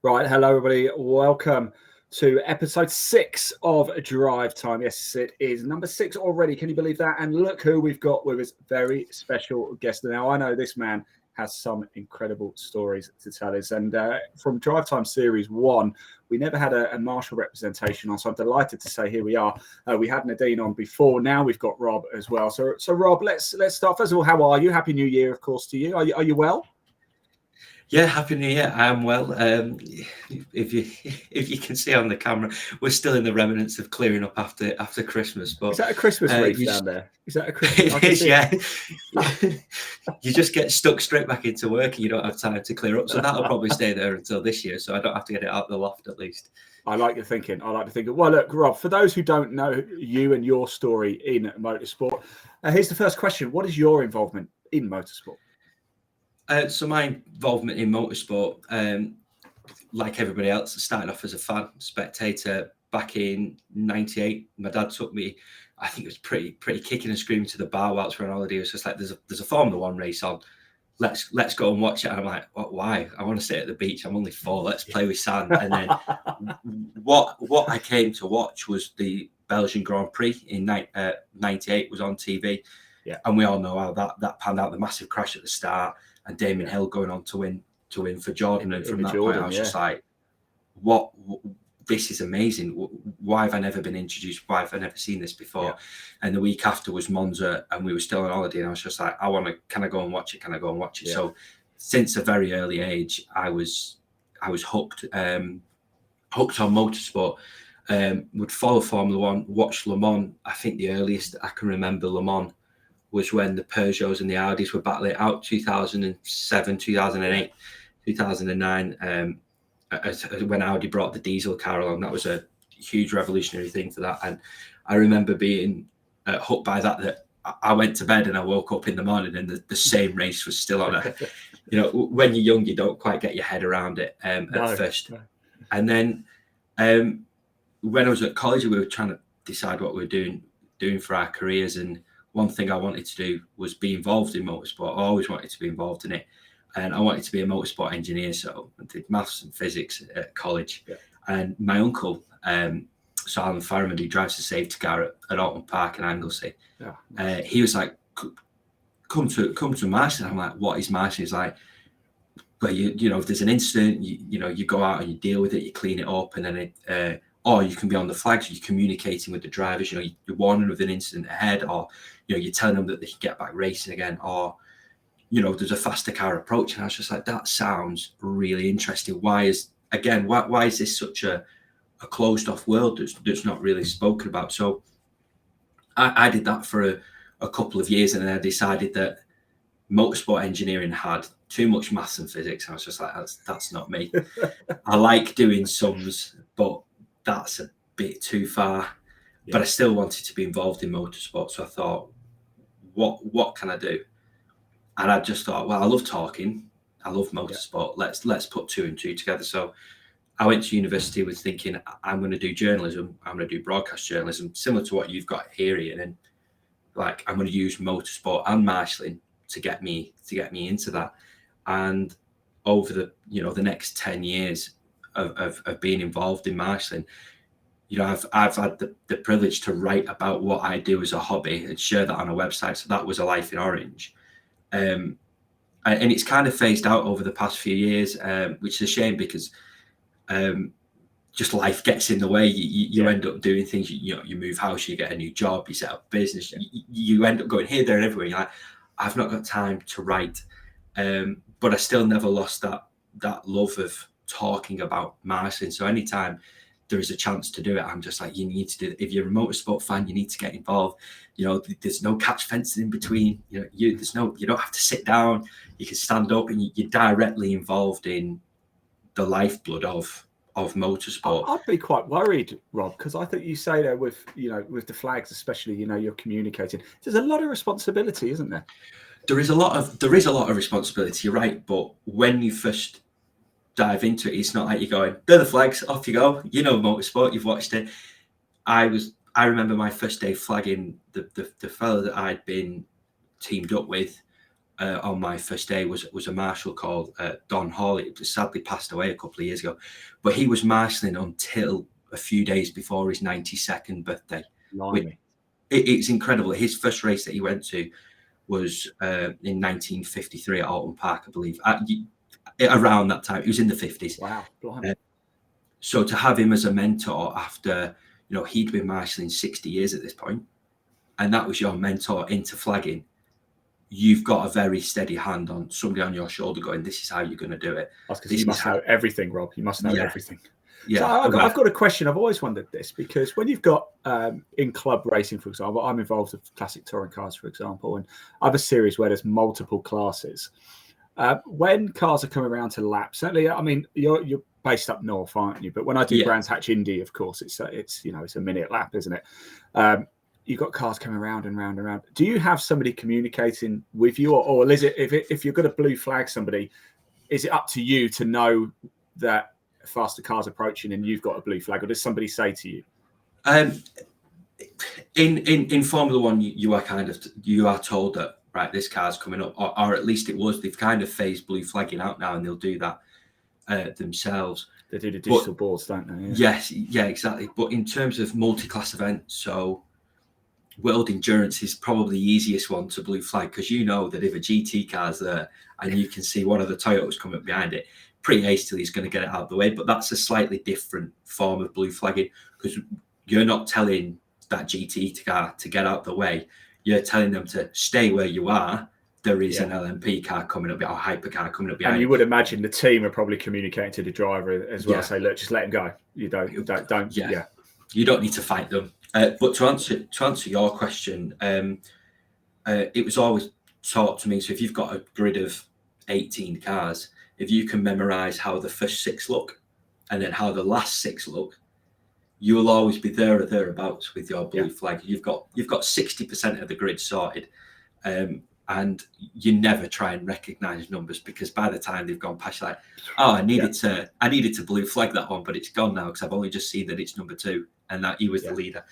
Right, hello everybody. Welcome to episode 6 of Drive Time. Yes, it is number 6 already. Can you believe that? And look who we've got with us. Very special guest. Now, I know this man has some incredible stories to tell us. And from Drive Time Series 1, we never had a Marshal representation on, so I'm delighted to say here we are. We had Nadine on before. Now we've got Rob as well. So Rob, let's start. First of all, how are you? Happy New Year, of course, to you. Are you well? Yeah, happy New Year. I am well. If you can see on the camera, we're still in the remnants of clearing up after Christmas. But is that a Christmas wreath down there? Is that a Christmas? It is, yeah. You just get stuck straight back into work, and you don't have time to clear up. So that'll probably stay there until this year. So I don't have to get it out the loft at least. I like your thinking. Well, look, Rob, for those who don't know you and your story in motorsport, here's the first question: what is your involvement in motorsport? So my involvement in motorsport, like everybody else, started off as a fan, spectator. Back in '98, my dad took me. I think it was pretty kicking and screaming to the bar whilst we're on holiday. It was just like, there's a Formula One race on. Let's go and watch it. And I'm like, why? I want to stay at the beach. I'm only 4. Let's play with sand. And then what I came to watch was the Belgian Grand Prix in '98 was on TV. Yeah. And we all know how that panned out. The massive crash at the start. And Damien Hill going on to win for Jordan, and from that point, I was just like, "What? This is amazing! Why have I never been introduced? Why have I never seen this before?" Yeah. And the week after was Monza, and we were still on holiday, and I was just like, Can I go and watch it? Can I go and watch it?" Yeah. So, since a very early age, I was hooked on motorsport. Would follow Formula One, watch Le Mans. I think the earliest I can remember Le Mans was when the Peugeots and the Audis were battling out 2007, 2008, 2009, when Audi brought the diesel car along. That was a huge revolutionary thing for that. And I remember being hooked by that I went to bed and I woke up in the morning and the same race was still on. When you're young, you don't quite get your head around it at first. No. And then when I was at college, we were trying to decide what we were doing for our careers, and one thing I wanted to do was be involved in motorsport. I always wanted to be involved in it. And I wanted to be a motorsport engineer. So I did maths and physics at college. Yeah. And my uncle, so Alan Farriman, who drives a safety car at Alton Park in Anglesey, he was like, come to Marshal. I'm like, what is Marshal? He's like, well, if there's an incident, you go out and you deal with it, you clean it up, and then or you can be on the flags, you're communicating with the drivers, you're warning of an incident ahead, or you're telling them that they can get back racing again, or there's a faster car approach. And I was just like, that sounds really interesting. Why is this such a closed off world that's not really spoken about? So I did that for a couple of years, and then I decided that motorsport engineering had too much maths and physics. I was just like, that's not me. I like doing sums, but that's a bit too far. Yeah. But I still wanted to be involved in motorsport. So I thought, what can I do? And I just thought, well, I love talking. I love motorsport. Yeah. Let's put 2 and 2 together. So I went to university with thinking, I'm going to do journalism. I'm going to do broadcast journalism, similar to what you've got here, Ian. And like, I'm going to use motorsport and marshalling to get me into that. And over the next 10 years of being involved in marshalling, I've had the privilege to write about what I do as a hobby and share that on a website. So that was A Life in Orange. And it's kind of phased out over the past few years, which is a shame because just life gets in the way. You end up doing things. You move house, you get a new job, you set up business. You end up going here, there, and everywhere. You're like, I've not got time to write, but I still never lost that love of talking about marshalling. So anytime there is a chance to do it, I'm just like, you need to do it. If you're a motorsport fan, you need to get involved. There's no catch fencing in between. You don't have to sit down. You can stand up, and you're directly involved in the lifeblood of motorsport. I'd be quite worried, Rob, because I think you say there with the flags, especially, you're communicating. There's a lot of responsibility, isn't there? There is a lot of responsibility. You're right, but when you first dive into it, it's not like you're going, they're the flags, off you go. Motorsport, you've watched it. I remember my first day flagging the fellow that I'd been teamed up with. on my first day was a Marshal called Don Hall. It sadly passed away a couple of years ago, but he was marshalling until a few days before his 92nd birthday. It's incredible. His first race that he went to was in 1953 at Alton Park, I believe. Around that time, he was in the 50s. Wow. So to have him as a mentor after, he'd been marshalling 60 years at this point, and that was your mentor into flagging, you've got a very steady hand on somebody on your shoulder going, this is how you're going to do it. That's because you must know everything, Rob. You must know everything. Yeah. So I've got a question. I've always wondered this, because when you've got in club racing, for example, I'm involved with classic touring cars, for example, and I have a series where there's multiple classes. When cars are coming around to lap, certainly, I mean, you're based up north, aren't you? But when I do Brands Hatch Indy, of course, it's a minute lap, isn't it? You've got cars coming around and round and round. Do you have somebody communicating with you, or is it if you're going to blue flag somebody, is it up to you to know that faster cars approaching and you've got a blue flag, or does somebody say to you? In Formula One, you are told that, right, this car's coming up, or at least it was. They've kind of phased blue flagging out now, and they'll do that themselves. They do the digital boards, don't they? Yes, exactly. But in terms of multi-class events, so World Endurance is probably the easiest one to blue flag, because you know that if a GT car's there and you can see one of the Toyotas coming up behind it, pretty hastily he's going to get it out of the way. But that's a slightly different form of blue flagging, because you're not telling that GT car to get out of the way. You're telling them to stay where you are. There is an LMP car coming up, or a hypercar coming up behind. And you would imagine the team are probably communicating to the driver as well. Say, look, just let him go. You don't. Yeah. You don't need to fight them. But to answer your question, it was always taught to me. So if you've got a grid of 18 cars, if you can memorize how the first 6 look and then how the last 6 look, you will always be there or thereabouts with your blue flag. You've got 60% of the grid sorted, and you never try and recognize numbers, because by the time they've gone past, like, I needed to blue flag that one, but it's gone now because I've only just seen that it's number 2 and that he was the leader.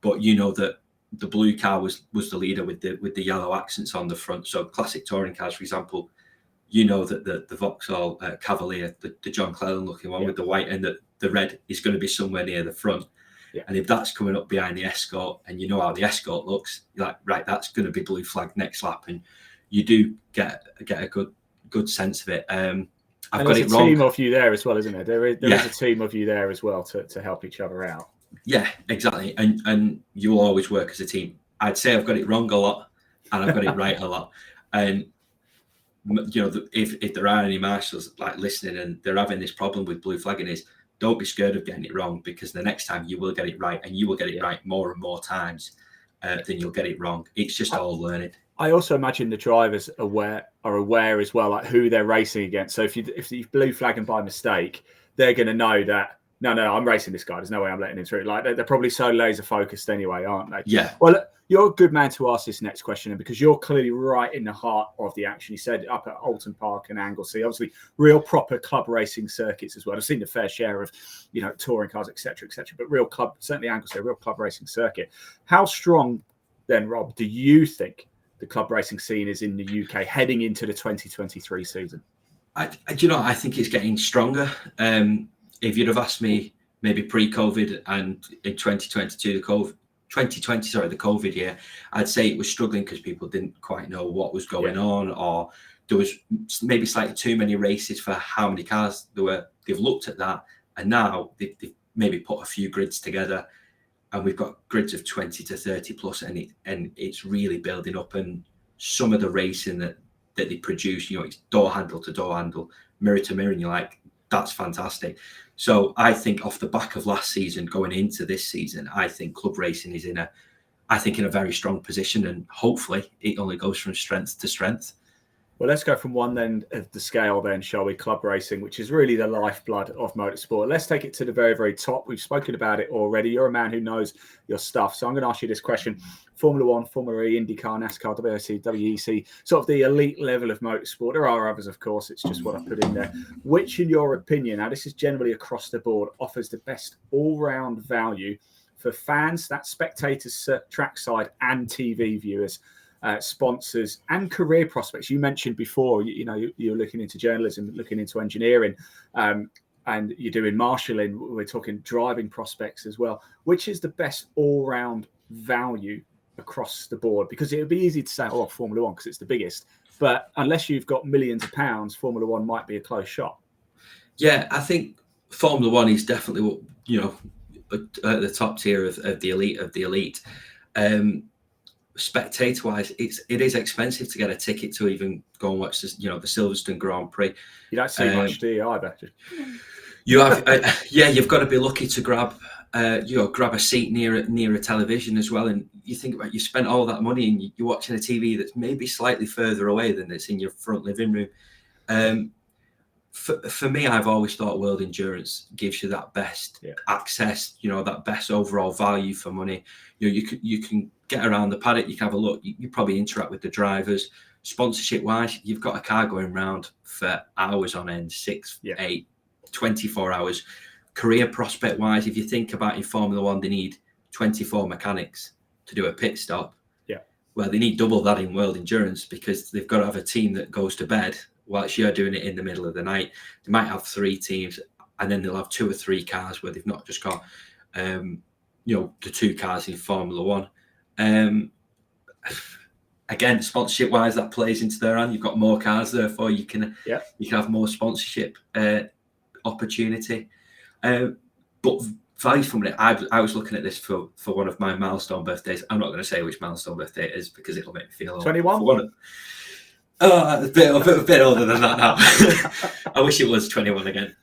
But you know that the blue car was the leader with the yellow accents on the front. So classic touring cars, for example, you know that the Vauxhall Cavalier, the John Cleland looking one with the white and the red, is going to be somewhere near the front. Yeah. And if that's coming up behind the Escort, and you know how the Escort looks, you're like, right, that's going to be blue flag next lap, and you do get a good sense of it. I've got it wrong. There's a team of you there as well, isn't there? There is a team of you there as well to help each other out. Yeah, exactly. And you always work as a team. I'd say I've got it wrong a lot, and I've got it right a lot. And if there are any marshals like listening and they're having this problem with blue flagging, is don't be scared of getting it wrong, because the next time you will get it right, and you will get it right more and more times than you'll get it wrong. It's just all learning. I also imagine the drivers are aware as well, like who they're racing against. So if you blue flag them by mistake, they're going to know that no, I'm racing this guy. There's no way I'm letting him through. Like they're probably so laser focused anyway, aren't they? Yeah. Well, you're a good man to ask this next question, because you're clearly right in the heart of the action. You said up at Alton Park and Anglesey, obviously real proper club racing circuits as well. I've seen the fair share of, touring cars, etc., but real club, certainly Anglesey, a real club racing circuit. How strong then, Rob, do you think the club racing scene is in the UK heading into the 2023 season? I think it's getting stronger. If you'd have asked me maybe pre-COVID and in 2022, the COVID year, I'd say it was struggling because people didn't quite know what was going on, or there was maybe slightly too many races for how many cars there were. They've looked at that, and now they've maybe put a few grids together, and we've got grids of 20 to 30 plus, and it's really building up. And some of the racing that they produce, it's door handle to door handle, mirror to mirror, and you're like, that's fantastic. So I think off the back of last season going into this season, I think club racing is in a very strong position, and hopefully it only goes from strength to strength. Well, let's go from one end of the scale then, shall we? Club racing, which is really the lifeblood of motorsport. Let's take it to the very, very top. We've spoken about it already. You're a man who knows your stuff. So I'm going to ask you this question. Formula One, Formula E, IndyCar, NASCAR, WRC, WEC, sort of the elite level of motorsport. There are others, of course. It's just what I put in there. Which, in your opinion, now this is generally across the board, offers the best all-round value for fans, that's spectators, trackside and TV viewers, sponsors and career prospects. You mentioned before, you're looking into journalism, looking into engineering, and you're doing marshalling. We're talking driving prospects as well. Which is the best all-round value across the board? Because it would be easy to say, oh, Formula One, because it's the biggest. But unless you've got millions of pounds, Formula One might be a close shot. Yeah, I think Formula One is definitely, at the top tier of the elite. Spectator-wise, it is expensive to get a ticket to even go and watch this, the Silverstone Grand Prix. You don't see much, do you, either? You have, you've got to be lucky to grab a seat near a television as well. And you think about, you spent all that money and you're watching a TV that's maybe slightly further away than it's in your front living room. For me, I've always thought World Endurance gives you that best access, that best overall value for money. You can get around the paddock, you can have a look, you probably interact with the drivers. Sponsorship wise, you've got a car going round for hours on end, 6, 8, 24 hours. Career prospect wise, if you think about in Formula One, they need 24 mechanics to do a pit stop. Well, they need double that in World Endurance because they've got to have a team that goes to bed whilst you're doing it in the middle of the night. They might have 3 teams, and then they'll have 2 or 3 cars where they've not just got, the 2 cars in Formula One. Again, sponsorship-wise, that plays into their hand. You've got more cars, therefore you can have more sponsorship opportunity. But value from it, I was looking at this for one of my milestone birthdays. I'm not going to say which milestone birthday it is because it'll make me feel old. 21? A bit older than that now. I wish it was 21 again.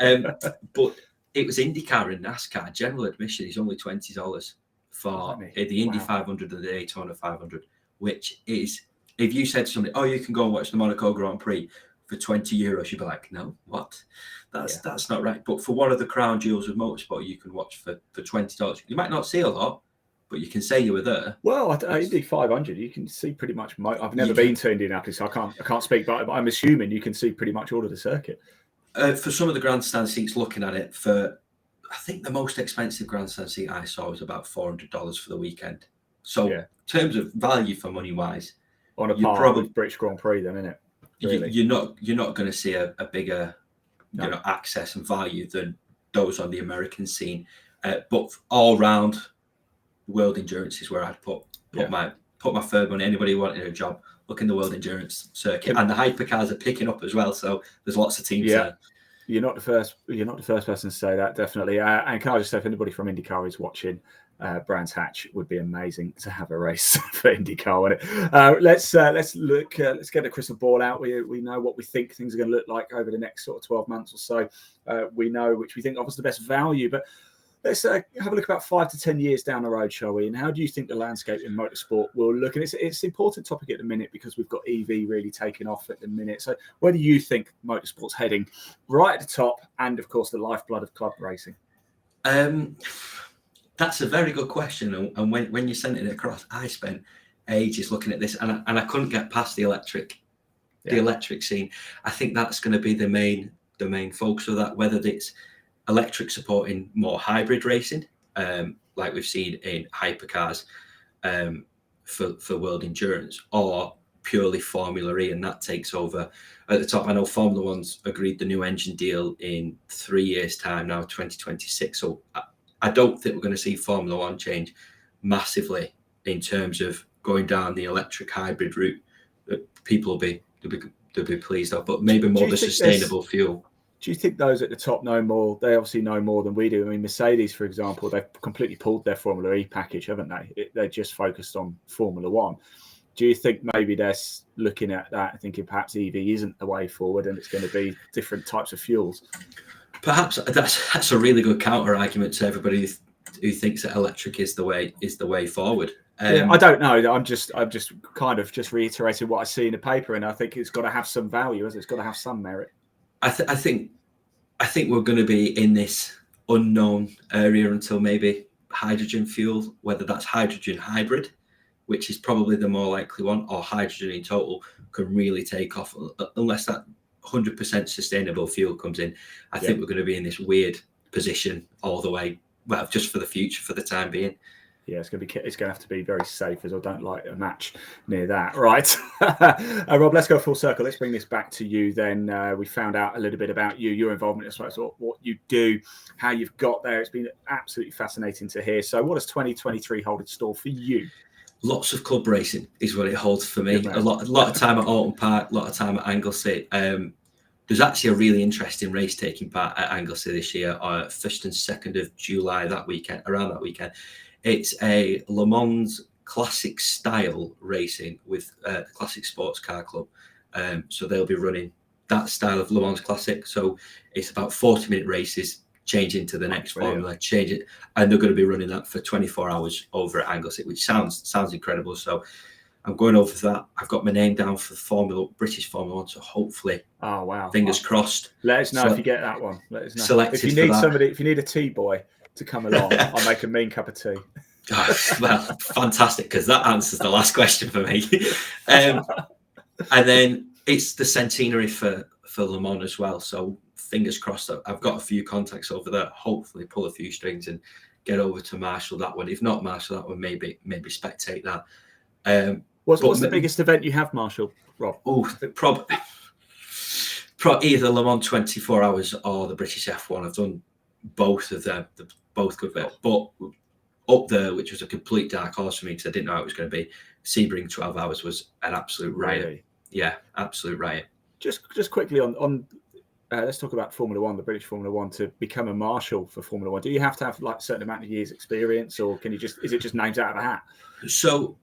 But it was IndyCar and NASCAR. General admission is only $20 for the Indy 500 and the Daytona 500, which is, if you said to somebody, oh, you can go and watch the Monaco Grand Prix for €20, you'd be like, no, what? That's not right. But for one of the crown jewels of motorsport, you can watch for $20. You might not see a lot, but you can say you were there. Well, Indy 500, you can see pretty much. I've never been to Indianapolis, so I can't speak, but I'm assuming you can see pretty much all of the circuit. For some of the grandstand seats, looking at it, I think the most expensive grandstand seat I saw was about $400 for the weekend. So in terms of value for money wise, on a par with British Grand Prix, then, isn't it? Really? You're not going to see a bigger access and value than those on the American scene. But all round, World Endurance is where I'd put my third money. Anybody wanting a job, look in the World Endurance circuit, and the hypercars are picking up as well. So there's lots of teams there. You're not the first person to say that, definitely. And can I just say, if anybody from IndyCar is watching, Brands Hatch would be amazing to have a race for IndyCar. Let's get a crystal ball out. We know what we think things are going to look like over the next sort of 12 months or so. We know which we think offers the best value, but let's have a look about 5 to 10 years down the road, shall we? And how do you think the landscape in motorsport will look? And it's an important topic at the minute because we've got EV really taking off at the minute. So where do you think motorsport's heading? Right at the top, and of course the lifeblood of club racing. That's a very good question. And when you sent it across, I spent ages looking at this, and I couldn't get past the electric scene. I think that's going to be the main focus of that, whether it's electric supporting more hybrid racing, like we've seen in hypercars for World Endurance, or purely Formula E, and that takes over at the top. I know Formula One's agreed the new engine deal in 3 years' time now, 2026. So I don't think we're going to see Formula One change massively in terms of going down the electric hybrid route. People will be pleased of, but maybe more the sustainable fuel. Do you think those at the top know more? They obviously know more than we do. I mean, Mercedes, for example, they've completely pulled their Formula E package, haven't they? They're just focused on Formula One. Do you think maybe they're looking at that and thinking perhaps EV isn't the way forward and it's going to be different types of fuels? Perhaps that's a really good counter argument to everybody who thinks that electric is the way forward. I don't know. I'm just kind of just reiterating what I see in the paper, and I think it's got to have some value, it's got to have some merit. I think we're going to be in this unknown area until maybe hydrogen fuel, whether that's hydrogen hybrid, which is probably the more likely one, or hydrogen in total, can really take off. Unless that 100% sustainable fuel comes in, I think we're going to be in this weird position all the way, well, just for the future, for the time being. Yeah, it's going to have to be very safe, as I don't like a match near that. Right, Rob, let's go full circle. Let's bring this back to you. Then we found out a little bit about you, your involvement, as well as what you do, how you've got there. It's been absolutely fascinating to hear. So, what does 2023 hold in store for you? Lots of club racing is what it holds for me. A lot of time at Alton Park, a lot of time at Anglesey. There's actually a really interesting race taking part at Anglesey this year, 1st and 2nd of July around that weekend. It's a Le Mans classic style racing with the Classic Sports Car Club. So they'll be running that style of Le Mans Classic. So it's about 40-minute races, change into the next formula, change it, and they're going to be running that for 24 hours over at Anglesey, which sounds incredible. So I'm going over for that. I've got my name down for British Formula One, so hopefully, fingers crossed. Let us know if you get that one. Let us know. If you need somebody, if you need a tea boy to come along, I'll make a mean cup of tea. Well, fantastic, because that answers the last question for me. And then it's the centenary for Le Mans as well. So fingers crossed that I've got a few contacts over there. Hopefully, pull a few strings and get over to Marshal that one. If not Marshal that one, maybe spectate that. What's the biggest event you have, Marshal, Rob? Oh, probably either Le Mans 24 Hours or the British F1. I've done both of them. Both good bits. But up there, which was a complete dark horse for me because I didn't know how it was going to be, Sebring 12 Hours was an absolute riot. Really? Yeah, absolute riot. Just quickly on let's talk about Formula One, the British Formula One. To become a marshal for Formula One, do you have to have like a certain amount of years experience, or is it just names out of a hat? So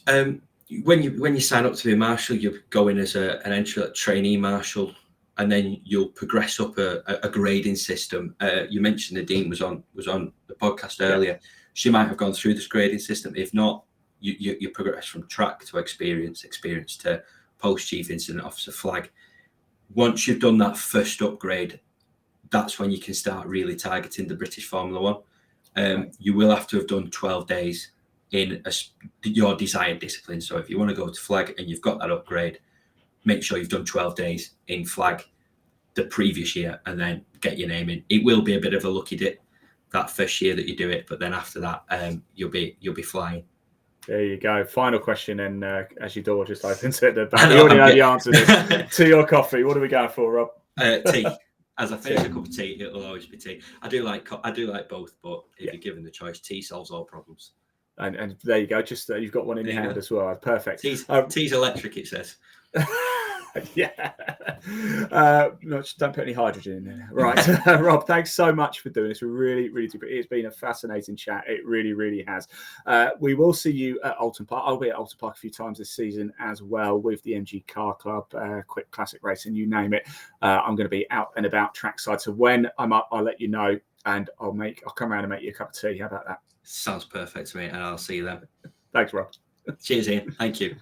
when you sign up to be a marshal, you go in as an entry trainee marshal, and then you'll progress up a grading system. You mentioned Nadine was on the podcast earlier. Yeah. She might have gone through this grading system. If not, you progress from track to experience to post chief incident officer flag. Once you've done that first upgrade, that's when you can start really targeting the British Formula One. You will have to have done 12 days in your desired discipline. So if you want to go to flag and you've got that upgrade, make sure you've done 12 days in flag the previous year and then get your name in. It will be a bit of a lucky dip that first year that you do it, but then after that, you'll be flying. There you go. Final question, and as your door just opens at the back, you already know the answer to your coffee. What are we going for, Rob? Tea. As I finish a cup of tea, it'll always be tea. I do like both, but if you're given the choice, tea solves all problems. And there you go. Just you've got one in your hand as well. Perfect. Tea's electric, it says. Yeah. Don't put any hydrogen in there. Right. Rob, thanks so much for doing this. Really, really do. It's been a fascinating chat. It really, really has. We will see you at Alton Park. I'll be at Alton Park a few times this season as well with the MG Car Club, quick classic racing, you name it. I'm going to be out and about trackside. So when I'm up, I'll let you know, and I'll come around and make you a cup of tea. How about that? Sounds perfect to me, and I'll see you then. Thanks, Rob. Cheers, Ian. Thank you.